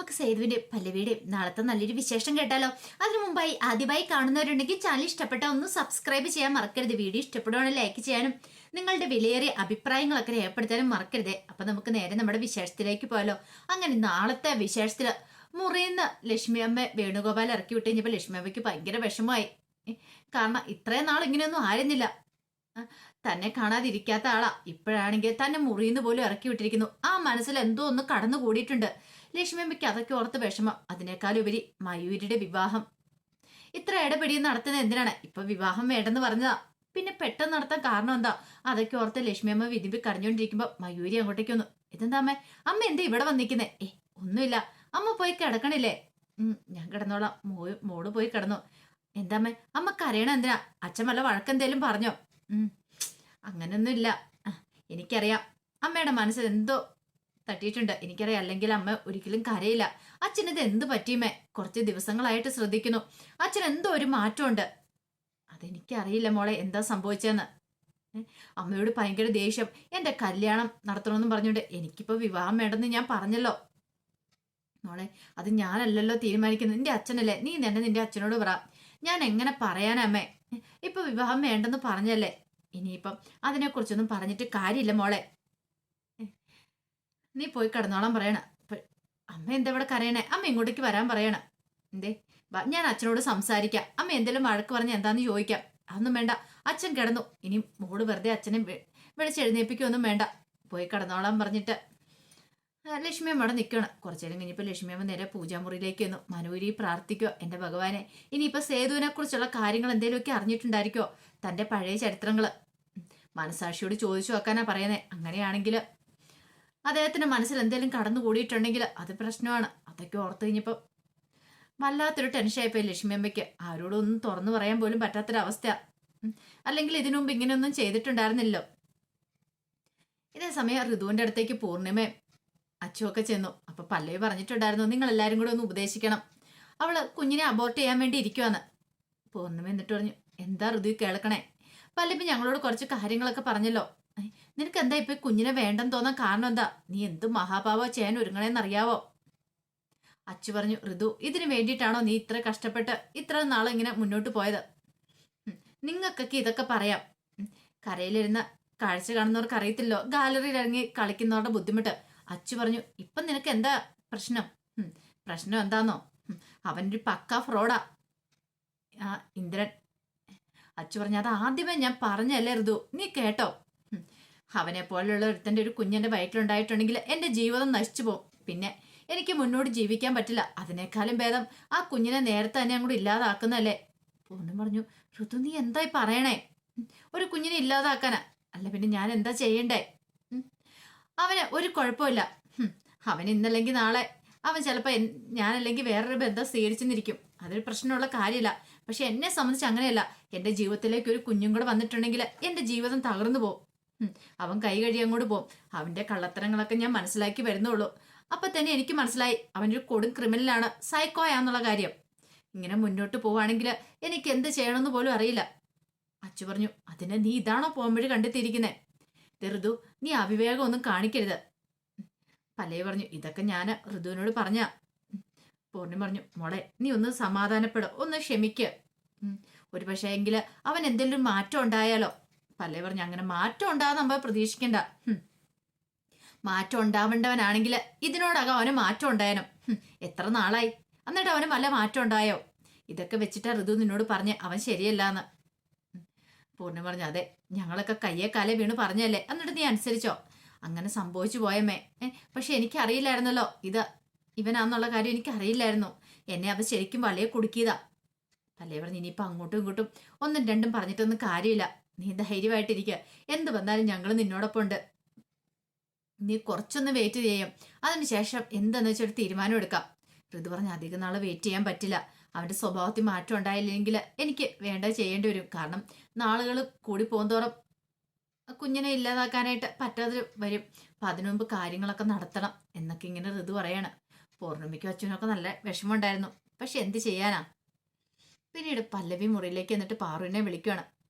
നമുക്ക് സേതുവിന്റെ പല്ലവിയുടെ നാളത്തെ നല്ലൊരു വിശേഷം കേട്ടാലോ. അതിനു മുമ്പായി ആദ്യമായി കാണുന്നവരുണ്ടെങ്കിൽ ചാനൽ ഇഷ്ടപ്പെട്ട ഒന്ന് സബ്സ്ക്രൈബ് ചെയ്യാൻ മറക്കരുത്. വീഡിയോ ഇഷ്ടപ്പെടുവാണെങ്കിൽ ലൈക്ക് ചെയ്യാനും നിങ്ങളുടെ വിലയേറിയ അഭിപ്രായങ്ങളൊക്കെ രേഖപ്പെടുത്താനും മറക്കരുത്. അപ്പൊ നമുക്ക് നേരെ നമ്മുടെ വിശേഷത്തിലേക്ക് പോയാലോ. അങ്ങനെ നാളത്തെ വിശേഷത്തില് മുറിയുന്ന ലക്ഷ്മി അമ്മ വേണുഗോപാൽ ഇറക്കി വിട്ട് കഴിഞ്ഞപ്പോൾ ലക്ഷ്മി അമ്മയ്ക്ക് ഭയങ്കര വിഷമമായി. കാരണം ഇത്രയും നാൾ ഇങ്ങനെയൊന്നും ആയിരുന്നില്ല. തന്നെ കാണാതിരിക്കാത്ത ആളാ, ഇപ്പോഴാണെങ്കിൽ തന്നെ മുറിയുന്ന പോലും ഇറക്കി വിട്ടിരിക്കുന്നു. ആ മനസ്സിൽ എന്തോ ഒന്ന് കടന്നു കൂടിയിട്ടുണ്ട് ലക്ഷ്മിയമ്മയ്ക്ക്. അതൊക്കെ ഓർത്ത് വിഷമം. അതിനേക്കാളുപരി മയൂരിയുടെ വിവാഹം ഇത്ര ഇടപെടിയും നടത്തുന്നത് എന്തിനാണ്? ഇപ്പൊ വിവാഹം വേണ്ടെന്ന് പറഞ്ഞതാ, പിന്നെ പെട്ടെന്ന് നടത്താൻ കാരണം എന്താ? അതൊക്കെ ഓർത്ത് ലക്ഷ്മിയമ്മ വിധിമ്പി കരഞ്ഞോണ്ടിരിക്കുമ്പോ മയൂരി അങ്ങോട്ടേക്ക് വന്നു. ഇതെന്താ അമ്മ? അമ്മ എന്താ ഇവിടെ വന്നിരിക്കുന്നേ? ഒന്നുമില്ല, അമ്മ പോയി കിടക്കണില്ലേ? ഞാൻ കിടന്നോളാം. മോള് പോയി കിടന്നു. എന്താ അമ്മ? അമ്മ കരയണ എന്തിനാ? അച്ഛൻ വല്ല വഴക്കെന്തേലും പറഞ്ഞോ? അങ്ങനൊന്നും ഇല്ല. എനിക്കറിയാം അമ്മയുടെ മനസ്സിൽ എന്തോ തട്ടിയിട്ടുണ്ട്, എനിക്കറിയാം. അല്ലെങ്കിൽ അമ്മ ഒരിക്കലും കരയില്ല. അച്ഛനിത് എന്ത് പറ്റിയുമേ? കുറച്ച് ദിവസങ്ങളായിട്ട് ശ്രദ്ധിക്കുന്നു, അച്ഛൻ എന്തോ ഒരു മാറ്റമുണ്ട്. അതെനിക്കറിയില്ല മോളെ എന്താ സംഭവിച്ചെന്ന്. അമ്മയോട് ഭയങ്കര ദേഷ്യം. എന്റെ കല്യാണം നടത്തണമെന്നും പറഞ്ഞുകൊണ്ട് എനിക്കിപ്പോ വിവാഹം വേണ്ടെന്ന് ഞാൻ പറഞ്ഞല്ലോ മോളെ. അത് ഞാനല്ലല്ലോ തീരുമാനിക്കുന്നത്, നിന്റെ അച്ഛനല്ലേ. നീ തന്നെ നിന്റെ അച്ഛനോട് പറ. ഞാൻ എങ്ങനെ പറയാനമ്മേ? ഇപ്പൊ വിവാഹം വേണ്ടെന്ന് പറഞ്ഞല്ലേ, ഇനിയിപ്പം അതിനെക്കുറിച്ചൊന്നും പറഞ്ഞിട്ട് കാര്യമില്ല മോളെ. നീ പോയി കിടന്നോളാൻ പറയണ. അമ്മ എന്താ ഇവിടെ കരയണേ? അമ്മ ഇങ്ങോട്ടേക്ക് വരാൻ പറയണ. എന്തേ? ഞാൻ അച്ഛനോട് സംസാരിക്കാം. അമ്മ എന്തെങ്കിലും വഴക്ക് പറഞ്ഞ് എന്താന്ന് ചോദിക്കാം. അതൊന്നും വേണ്ട, അച്ഛൻ കിടന്നു. ഇനി മോള് വെറുതെ അച്ഛനെ വിളിച്ചെഴുന്നേപ്പിക്കൊന്നും വേണ്ട. പോയി കിടന്നോളാൻ പറഞ്ഞിട്ട് ലക്ഷ്മി അമ്മ അവിടെ നിൽക്കണം. കുറച്ചേരം കഴിഞ്ഞപ്പോൾ ലക്ഷ്മി അമ്മ നേരെ പൂജാമുറിയിലേക്ക് വന്നു. മനൂരി പ്രാർത്ഥിക്കോ, എന്റെ ഭഗവാനെ ഇനിയിപ്പോ സേതുവിനെ കുറിച്ചുള്ള കാര്യങ്ങൾ എന്തെങ്കിലുമൊക്കെ അറിഞ്ഞിട്ടുണ്ടായിരിക്കോ? തന്റെ പഴയ ചരിത്രങ്ങള് മനസാക്ഷിയോട് ചോദിച്ചു വെക്കാനാ പറയുന്നേ. അങ്ങനെയാണെങ്കിൽ അദ്ദേഹത്തിന്റെ മനസ്സിൽ എന്തെങ്കിലും കടന്നു കൂടിയിട്ടുണ്ടെങ്കിൽ അത് പ്രശ്നമാണ്. അതൊക്കെ ഓർത്ത് കഴിഞ്ഞപ്പോൾ വല്ലാത്തൊരു ടെൻഷനായിപ്പോയി ലക്ഷ്മി അമ്മയ്ക്ക്. ആരോടും ഒന്നും തുറന്നു പറയാൻ പോലും പറ്റാത്തൊരവസ്ഥ. അല്ലെങ്കിൽ ഇതിനു മുമ്പ് ഇങ്ങനെയൊന്നും ചെയ്തിട്ടുണ്ടായിരുന്നില്ലോ. ഇതേ സമയം ഋതുവിന്റെ അടുത്തേക്ക് പൂർണിമയും അച്ചുവൊക്കെ ചെന്നു. അപ്പൊ പല്ലവി പറഞ്ഞിട്ടുണ്ടായിരുന്നു, നിങ്ങൾ എല്ലാരും കൂടെ ഒന്ന് ഉപദേശിക്കണം, അവള് കുഞ്ഞിനെ അബോർട്ട് ചെയ്യാൻ വേണ്ടി ഇരിക്കുവാന്ന്. പൂർണിമ എന്നിട്ട് പറഞ്ഞു, എന്താ ഋതു കേൾക്കണേ? പല്ലവി ഞങ്ങളോട് കുറച്ച് കാര്യങ്ങളൊക്കെ പറഞ്ഞല്ലോ. നിനക്ക് എന്താ ഇപ്പൊ കുഞ്ഞിനെ വേണ്ടെന്ന് തോന്നാൻ കാരണം എന്താ? നീ എന്ത് മഹാപാവ ചെയ്യാൻ ഒരുങ്ങണേന്നറിയാവോ? അച്ചു പറഞ്ഞു, ഋതു ഇതിനു വേണ്ടിയിട്ടാണോ നീ ഇത്ര കഷ്ടപ്പെട്ട് ഇത്ര നാളെ ഇങ്ങനെ മുന്നോട്ട് പോയത്? നിങ്ങൾക്കൊക്കെ ഇതൊക്കെ പറയാം. കരയിലിരുന്ന കാഴ്ച കാണുന്നവർക്ക് അറിയത്തില്ലോ ഗാലറിയിൽ ഇറങ്ങി കളിക്കുന്നവരുടെ ബുദ്ധിമുട്ട്. അച്ചു പറഞ്ഞു, ഇപ്പം നിനക്ക് എന്താ പ്രശ്നം? പ്രശ്നം എന്താന്നോ? അവനൊരു പക്ക ഫ്രോഡാ ആ ഇന്ദ്രൻ. അച്ചു പറഞ്ഞു, അത് ആദ്യമേ ഞാൻ പറഞ്ഞല്ലേ ഋതു, നീ കേട്ടോ? അവനെ പോലെയുള്ള ഒരുത്തൻ്റെ ഒരു കുഞ്ഞിന്റെ വയറ്റിലുണ്ടായിട്ടുണ്ടെങ്കിൽ എന്റെ ജീവിതം നശിച്ചു പോകും. പിന്നെ എനിക്ക് മുന്നോട്ട് ജീവിക്കാൻ പറ്റില്ല. അതിനേക്കാളും ഭേദം ആ കുഞ്ഞിനെ നേരത്തെ തന്നെ അങ്ങോട്ട് ഇല്ലാതാക്കുന്നല്ലേ. പൂർണ്ണം പറഞ്ഞു, ഋതു നീ എന്തായി പറയണേ? ഒരു കുഞ്ഞിനെ ഇല്ലാതാക്കാനാ? അല്ല പിന്നെ ഞാൻ എന്താ ചെയ്യണ്ടേ? അവന് ഒരു കുഴപ്പമില്ല. അവൻ ഇന്നല്ലെങ്കിൽ നാളെ അവൻ ചിലപ്പോൾ ഞാനല്ലെങ്കിൽ വേറൊരു ബന്ധം സ്വീകരിച്ചെന്നിരിക്കും. അതൊരു പ്രശ്നമുള്ള കാര്യമില്ല. പക്ഷെ എന്നെ സംബന്ധിച്ച് അങ്ങനെയല്ല. എന്റെ ജീവിതത്തിലേക്ക് ഒരു കുഞ്ഞും കൂടെ വന്നിട്ടുണ്ടെങ്കിൽ എന്റെ ജീവിതം തകർന്നു പോകും. അവൻ കൈ കഴിയും അങ്ങോട്ട് പോകും. അവന്റെ കള്ളത്തരങ്ങളൊക്കെ ഞാൻ മനസ്സിലാക്കി വരുന്നുള്ളൂ. അപ്പൊ തന്നെ എനിക്ക് മനസ്സിലായി അവനൊരു കൊടും ക്രിമിനലാണ്, സൈക്കോയാന്നുള്ള കാര്യം. ഇങ്ങനെ മുന്നോട്ട് പോവുകയാണെങ്കിൽ എനിക്ക് എന്ത് ചെയ്യണമെന്ന് പോലും അറിയില്ല. അച്ചു പറഞ്ഞു, അതിന് നീ ഇതാണോ പോകുമ്പോഴ് കണ്ടെത്തിയിരിക്കുന്നേ? ഋതു നീ അവിവേകം ഒന്നും കാണിക്കരുത്. പല്ലവി പറഞ്ഞു, ഇതൊക്കെ ഞാൻ ഋതുവിനോട് പറഞ്ഞ. പൂർണ്ണിമ പറഞ്ഞു, മോളെ നീ ഒന്ന് സമാധാനപ്പെടും, ഒന്ന് ക്ഷമിക്ക്. ഒരു പക്ഷേ എങ്കില് അവൻ എന്തെങ്കിലും മാറ്റം ഉണ്ടായാലോ? പല്ലവി പറഞ്ഞു, അങ്ങനെ മാറ്റം ഉണ്ടാകുന്ന നമ്മൾ പ്രതീക്ഷിക്കണ്ട. മാറ്റം ഉണ്ടാവേണ്ടവനാണെങ്കിൽ ഇതിനോടകം അവന് മാറ്റം ഉണ്ടായാനും. എത്ര നാളായി, എന്നിട്ട് അവന് വല്ല മാറ്റം ഉണ്ടായോ? ഇതൊക്കെ വെച്ചിട്ടാ ഋതു നിന്നോട് പറഞ്ഞ് അവൻ ശരിയല്ലാന്ന്. പൂർണ്ണിമ പറഞ്ഞു, അതെ ഞങ്ങളൊക്കെ കയ്യെ കാലേ വീണ് പറഞ്ഞല്ലേ, എന്നിട്ട് നീ അനുസരിച്ചോ? അങ്ങനെ സംഭവിച്ചു പോയമ്മേ. പക്ഷെ എനിക്കറിയില്ലായിരുന്നല്ലോ ഇത് ഇവനാന്നുള്ള കാര്യം. എനിക്കറിയില്ലായിരുന്നു. എന്നെ അത് ശരിക്കും വലയെ കുടുക്കിയതാ. പല്ലവി പറഞ്ഞു, ഇനിയിപ്പോൾ അങ്ങോട്ടും ഇങ്ങോട്ടും ഒന്നും രണ്ടും പറഞ്ഞിട്ടൊന്നും കാര്യമില്ല. നീ ധൈര്യമായിട്ടിരിക്കുക. എന്ത് വന്നാലും ഞങ്ങൾ നിന്നോടൊപ്പം ഉണ്ട്. നീ കുറച്ചൊന്ന് വെയിറ്റ് ചെയ്യും, അതിനുശേഷം എന്താന്ന് വെച്ചൊരു തീരുമാനം എടുക്കാം. ഋതു പറഞ്ഞ, അധികം നാളെ വെയിറ്റ് ചെയ്യാൻ പറ്റില്ല. അവന്റെ സ്വഭാവത്തിൽ മാറ്റം ഉണ്ടായില്ലെങ്കിൽ എനിക്ക് വേണ്ടത് ചെയ്യേണ്ടി വരും. കാരണം നാളുകൾ കൂടി പോകുന്തോറും കുഞ്ഞിനെ ഇല്ലാതാക്കാനായിട്ട് പറ്റാതെ വരും. അപ്പൊ അതിനു മുമ്പ് കാര്യങ്ങളൊക്കെ നടത്തണം എന്നൊക്കെ ഇങ്ങനെ ഋതു പറയാണ്. പൂർണ്ണിമയ്ക്കും അച്ഛനൊക്കെ നല്ല വിഷമമുണ്ടായിരുന്നു. പക്ഷെ എന്ത് ചെയ്യാനാ? പിന്നീട് പല്ലവി മുറിയിലേക്ക് എന്നിട്ട് പാറുവിനെ വിളിക്കുകയാണ്.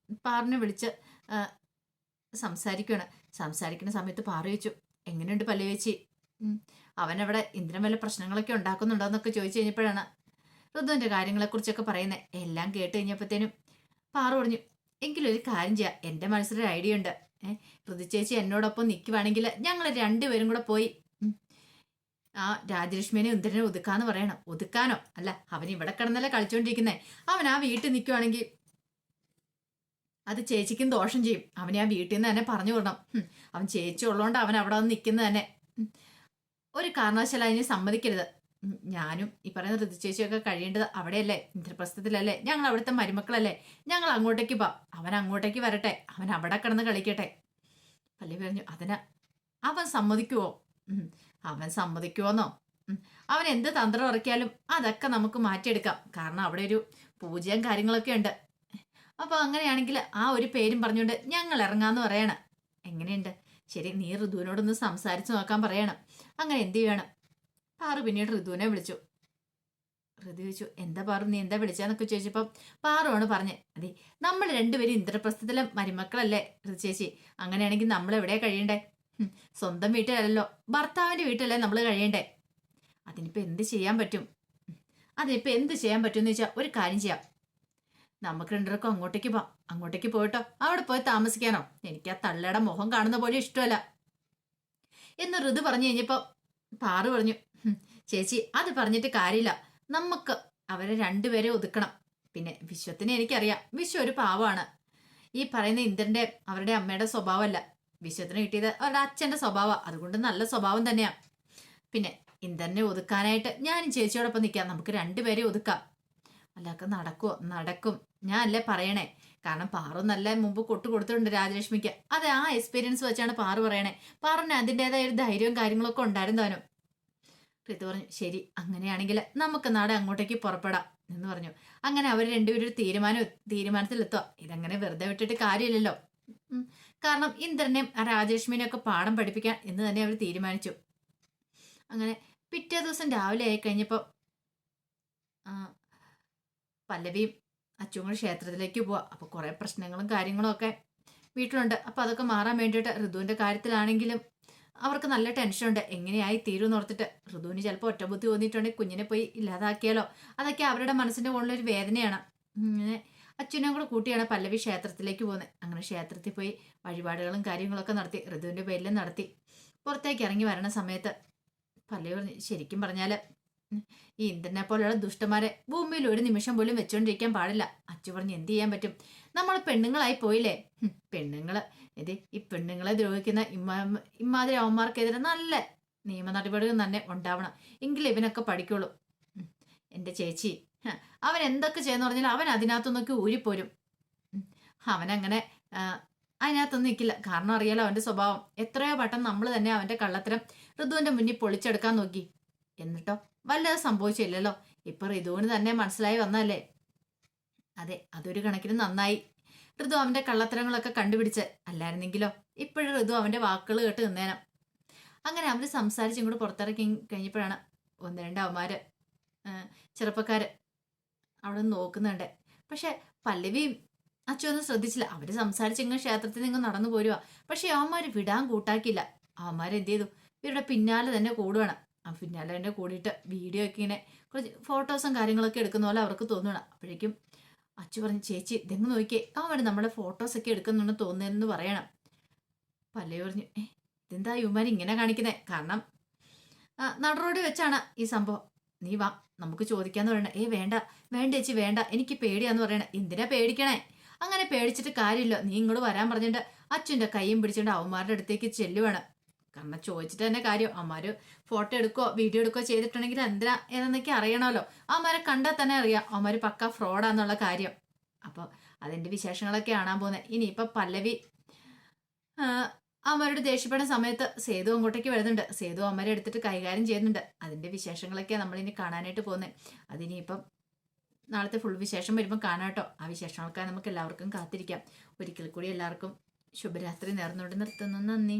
പാറുവിനെ വിളിച്ച് സംസാരിക്കുകയാണ്. സംസാരിക്കുന്ന സമയത്ത് പാറു ചോദിച്ചു, എങ്ങനെയുണ്ട് പല്ലവി ചേച്ചി? അവനവിടെ ഇന്ദ്രൻ വല്ല പ്രശ്നങ്ങളൊക്കെ ഉണ്ടാക്കുന്നുണ്ടോ എന്നൊക്കെ ചോദിച്ചു കഴിഞ്ഞപ്പോഴാണ് ഋതുവിന്റെ കാര്യങ്ങളെക്കുറിച്ചൊക്കെ പറയുന്നത്. എല്ലാം കേട്ട് കഴിഞ്ഞപ്പോഴത്തേനും പാറു പറഞ്ഞു, എങ്കിലും ഒരു കാര്യം ചെയ്യാം, എൻ്റെ മനസ്സിലൊരു ഐഡിയ ഉണ്ട്. ഋതു ചേച്ചി എന്നോടൊപ്പം നിൽക്കുവാണെങ്കിൽ ഞങ്ങൾ രണ്ടുപേരും കൂടെ പോയി ആ രാജലക്ഷ്മിനെ ഇന്ദ്രനെ ഒതുക്കാന്ന് പറയണം. ഒതുക്കാനോ അല്ല, അവൻ ഇവിടെ കിടന്നല്ലേ കളിച്ചോണ്ടിരിക്കുന്നേ. അവൻ ആ വീട്ടിൽ നിൽക്കുവാണെങ്കിൽ അത് ചേച്ചിക്കും ദോഷം ചെയ്യും. അവനെ ആ വീട്ടിൽ നിന്ന് തന്നെ പറഞ്ഞു വിടണം. അവൻ ചേച്ചി ഉള്ളതുകൊണ്ട് അവൻ അവിടെ വന്ന് നിൽക്കുന്നത് തന്നെ. ഒരു കാരണവശാലും അതിനെ സമ്മതിക്കരുത്. ഞാനും ഈ പറയുന്ന ഋതു ചേച്ചിയൊക്കെ കഴിയേണ്ടത് അവിടെയല്ലേ, ഇന്ദ്രപ്രസ്ഥത്തിലല്ലേ. ഞങ്ങൾ അവിടുത്തെ മരുമക്കളല്ലേ. ഞങ്ങൾ അങ്ങോട്ടേക്ക് പോവാം. അവൻ അങ്ങോട്ടേക്ക് വരട്ടെ, അവൻ അവിടെ കിടന്ന് കളിക്കട്ടെ. പല്ലവി പറഞ്ഞു, അതിന് അവൻ സമ്മതിക്കുവോ? അവൻ സമ്മതിക്കുവോന്നോ? അവൻ എന്ത് തന്ത്രം ഇറക്കിയാലും അതൊക്കെ നമുക്ക് മാറ്റിയെടുക്കാം. കാരണം അവിടെ ഒരു പൂജയും കാര്യങ്ങളൊക്കെ ഉണ്ട്. അപ്പൊ അങ്ങനെയാണെങ്കിൽ ആ ഒരു പേരും പറഞ്ഞുകൊണ്ട് ഞങ്ങൾ ഇറങ്ങാന്ന് പറയണം. എങ്ങനെയുണ്ട്? ശരി, നീ ഋതുവിനോടൊന്ന് സംസാരിച്ച് നോക്കാൻ പറയണം. അങ്ങനെ എന്ത് ചെയ്യണം? പാറു പിന്നീട് ഋതുവിനെ വിളിച്ചു. ഋതു ചോദിച്ചു, എന്താ പാറു, നീ എന്താ വിളിച്ചാന്നൊക്കെ ചോദിച്ചപ്പം പാറുവാണ് പറഞ്ഞ്, അതെ നമ്മൾ രണ്ടുപേരും ഇന്ദ്രപ്രസ്ഥത്തിലെ മരുമക്കളല്ലേ ഋതു ചേച്ചി. അങ്ങനെയാണെങ്കിൽ നമ്മൾ എവിടെയാ കഴിയണ്ടേ? സ്വന്തം വീട്ടിലല്ലോ, ഭർത്താവിന്റെ വീട്ടിലല്ലേ നമ്മൾ കഴിയണ്ടേ. അതിനിപ്പോ എന്ത് ചെയ്യാൻ പറ്റും? അതിനിപ്പോ എന്ത് ചെയ്യാൻ പറ്റും എന്ന് വെച്ചാൽ ഒരു കാര്യം ചെയ്യാം, നമുക്ക് രണ്ടുപേർക്കും അങ്ങോട്ടേക്ക് പോവാം. അങ്ങോട്ടേക്ക് പോയിട്ടോ, അവിടെ പോയി താമസിക്കാനോ? എനിക്ക് ആ തള്ളയുടെ മുഖം കാണുന്ന പോലെ ഇഷ്ടമല്ല എന്ന് ഋതു പറഞ്ഞു കഴിഞ്ഞപ്പോ പാറു പറഞ്ഞു, ചേച്ചി അത് പറഞ്ഞിട്ട് കാര്യമില്ല. നമുക്ക് അവരെ രണ്ടുപേരെ ഒതുക്കണം. പിന്നെ വിശ്വത്തിനെ എനിക്കറിയാം, വിശ്വ ഒരു പാവമാണ്. ഈ പറയുന്ന ഇന്ദ്രന്റെ അവരുടെ അമ്മയുടെ സ്വഭാവമല്ല, വിശ്വത്തിന് കിട്ടിയത് അവരുടെ അച്ഛന്റെ സ്വഭാവം. അതുകൊണ്ട് നല്ല സ്വഭാവം തന്നെയാ. പിന്നെ ഇന്ദ്രനെ ഒതുക്കാനായിട്ട് ഞാനും ചേച്ചിയോടൊപ്പം നിൽക്കാം. നമുക്ക് രണ്ടുപേരെ ഒതുക്കാം. അല്ലൊക്കെ നടക്കുവോ? നടക്കും. ഞാൻ അല്ലേ പറയണേ. കാരണം പാറു നല്ല മുമ്പ് കൊട്ടു കൊടുത്തിട്ടുണ്ട് രാജലക്ഷ്മിക്ക്. അത് ആ എക്സ്പീരിയൻസ് വെച്ചാണ് പാറു പറയണേ. പാറിന് അതിൻ്റെതായ ഒരു ധൈര്യവും കാര്യങ്ങളൊക്കെ ഉണ്ടായിരുന്നു താനും. ഋതു പറഞ്ഞു, ശരി, അങ്ങനെയാണെങ്കിൽ നമുക്ക് നാളെ അങ്ങോട്ടേക്ക് പുറപ്പെടാം എന്ന് പറഞ്ഞു. അങ്ങനെ അവർ രണ്ടുപേരും ഒരു തീരുമാനത്തിലെത്തുക. ഇതങ്ങനെ വെറുതെ വിട്ടിട്ട് കാര്യമില്ലല്ലോ. കാരണം ഇന്ദ്രനെയും രാജലക്ഷ്മിനെയും ഒക്കെ പാഠം പഠിപ്പിക്കാൻ എന്ന് തന്നെ അവർ തീരുമാനിച്ചു. അങ്ങനെ പിറ്റേ ദിവസം രാവിലെ ആയി കഴിഞ്ഞപ്പോൾ പല്ലവിയും അച്ഛനും കൂടി ക്ഷേത്രത്തിലേക്ക് പോവാ. അപ്പോൾ കുറേ പ്രശ്നങ്ങളും കാര്യങ്ങളും ഒക്കെ വീട്ടിലുണ്ട്. അപ്പോൾ അതൊക്കെ മാറാൻ വേണ്ടിയിട്ട് ഋതുവിൻ്റെ കാര്യത്തിലാണെങ്കിലും അവർക്ക് നല്ല ടെൻഷനുണ്ട്. എങ്ങനെയായി തീരുമെന്ന് ഓർത്തിട്ട്. ഋതുവിന് ചിലപ്പോൾ ഒറ്റബുദ്ധി തോന്നിയിട്ടുണ്ടെങ്കിൽ കുഞ്ഞിനെ പോയി ഇല്ലാതാക്കിയാലോ, അതൊക്കെ അവരുടെ മനസ്സിൻ്റെ മുകളിലൊരു വേദനയാണ്. അങ്ങനെ അച്ഛനും കൂടെ കൂട്ടിയാണ് പല്ലവി ക്ഷേത്രത്തിലേക്ക് പോകുന്നത്. അങ്ങനെ ക്ഷേത്രത്തിൽ പോയി വഴിപാടുകളും കാര്യങ്ങളൊക്കെ നടത്തി, ഋതുവിൻ്റെ പേരിലും നടത്തി. പുറത്തേക്ക് ഇറങ്ങി വരണ സമയത്ത് പല്ലവി പറഞ്ഞു, ശരിക്കും പറഞ്ഞാൽ ഈ ഇന്ദ്രനെ പോലെയുള്ള ദുഷ്ടന്മാരെ ഭൂമിയിൽ ഒരു നിമിഷം പോലും വെച്ചോണ്ടിരിക്കാൻ പാടില്ല. അച്ചു പറഞ്ഞു, എന്ത് ചെയ്യാൻ പറ്റും? നമ്മൾ പെണ്ണുങ്ങളായി പോയില്ലേ. പെണ്ണുങ്ങള് ഈ പെണ്ണുങ്ങളെ ദ്രോഹിക്കുന്ന ഇമാതിരി അവന്മാർക്കെതിരെ നല്ല നിയമ നടപടികൾ തന്നെ ഉണ്ടാവണം. എങ്കിലും ഇവനൊക്കെ പഠിക്കുള്ളൂ. എൻ്റെ ചേച്ചി, അവൻ എന്തൊക്കെ ചെയ്യുന്ന പറഞ്ഞാൽ അവൻ അതിനകത്തുനിന്നൊക്കെ ഊരിപ്പോരും. അവനങ്ങനെ അതിനകത്തൊന്നും നിൽക്കില്ല. കാരണം അറിയാലോ അവൻ്റെ സ്വഭാവം. എത്രയോ വട്ടം നമ്മൾ തന്നെ അവൻ്റെ കള്ളത്തരം ഋതുവിൻ്റെ മുന്നിൽ പൊളിച്ചെടുക്കാൻ നോക്കി. എന്നിട്ടോ വല്ലതും സംഭവിച്ചില്ലല്ലോ. ഇപ്പൊ ഋതുവിന് തന്നെ മനസ്സിലായി വന്നല്ലേ. അതെ, അതൊരു കണക്കിന് നന്നായി. ഋതു അവന്റെ കള്ളത്തരങ്ങളൊക്കെ കണ്ടുപിടിച്ച്. അല്ലായിരുന്നെങ്കിലോ ഇപ്പോഴും ഋതു അവന്റെ വാക്കുകൾ കേട്ട് നിന്നേനം. അങ്ങനെ അവര് സംസാരിച്ച് ഇങ്ങോട്ട് പുറത്തിറക്കി കഴിഞ്ഞപ്പോഴാണ് ഒന്ന് രണ്ട് അവന്മാര് ചെറുപ്പക്കാര് അവിടെ നിന്ന് നോക്കുന്നുണ്ട്. പക്ഷെ പല്ലവിയും അച്ഛനൊന്നും ശ്രദ്ധിച്ചില്ല. അവര് സംസാരിച്ച് ഇങ്ങനെ ക്ഷേത്രത്തിൽ നിന്ന് നടന്നു പോരുക. പക്ഷെ അവന്മാര് വിടാൻ കൂട്ടാക്കില്ല. അവന്മാരെന്ത് ചെയ്തു? ഇവരുടെ പിന്നാലെ തന്നെ കൂടുവാണ്. ആ പിന്നാലെ തന്നെ കൂടിയിട്ട് വീഡിയോ ഒക്കെ ഇങ്ങനെ കുറച്ച് ഫോട്ടോസും കാര്യങ്ങളൊക്കെ എടുക്കുന്ന പോലെ അവർക്ക് തോന്നണം. അപ്പോഴേക്കും അച്ചു പറഞ്ഞു, ചേച്ചി ഇതെങ്ങ് നോക്കിയേ, അവൻ നമ്മുടെ ഫോട്ടോസൊക്കെ എടുക്കുന്നുണ്ടെന്ന് തോന്നുന്നതെന്ന് പറയണം. പല്ലവി പറഞ്ഞു, ഇതെന്താ ഇവന്മാർ ഇങ്ങനെ കാണിക്കുന്നേ? കാരണം നടുറോഡിൽ വെച്ചാണ് ഈ സംഭവം. നീ വാ, നമുക്ക് ചോദിക്കാന്ന് പറയണേ. വേണ്ട വേണ്ട ചേച്ചി വേണ്ട, എനിക്ക് പേടിയാന്ന് പറയണേ. എന്തിനാ പേടിക്കണേ? അങ്ങനെ പേടിച്ചിട്ട് കാര്യമില്ല. നീ ഇങ്ങോട്ട് വരാൻ പറഞ്ഞിട്ട് അച്ഛൻ്റെ കൈയും പിടിച്ചിട്ട് അവന്മാരുടെ അടുത്തേക്ക് ചെല്ലുവാണ്. കാരണം ചോദിച്ചിട്ട് തന്നെ കാര്യം. അമ്മമാര് ഫോട്ടോ എടുക്കോ വീഡിയോ എടുക്കോ ചെയ്തിട്ടുണ്ടെങ്കിൽ എന്തിനാ ഏതെന്നൊക്കെ അറിയണമല്ലോ. അവന്മാരെ കണ്ടാൽ തന്നെ അറിയാം അവന്മാര് പക്ക ഫ്രോഡാന്നുള്ള കാര്യം. അപ്പോൾ അതിന്റെ വിശേഷങ്ങളൊക്കെ കാണാൻ പോകുന്നത്. ഇനിയിപ്പൊ പല്ലവി അവന്മാരോട് ദേഷ്യപ്പെടുന്ന സമയത്ത് സേതു അങ്ങോട്ടേക്ക് വരുന്നുണ്ട്. സേതു അവന്മാരെ എടുത്തിട്ട് കൈകാര്യം ചെയ്യുന്നുണ്ട്. അതിന്റെ വിശേഷങ്ങളൊക്കെയാണ് നമ്മളിനി കാണാനായിട്ട് പോകുന്നത്. അതിനിപ്പം നാളത്തെ ഫുൾ വിശേഷം വരുമ്പോൾ കാണാട്ടോ. ആ വിശേഷങ്ങൾക്കായി നമുക്ക് എല്ലാവർക്കും കാത്തിരിക്കാം. ഒരിക്കൽ കൂടി എല്ലാവർക്കും ശുഭരാത്രി നേർന്നുകൊണ്ട് നിർത്തുന്നു. നന്ദി.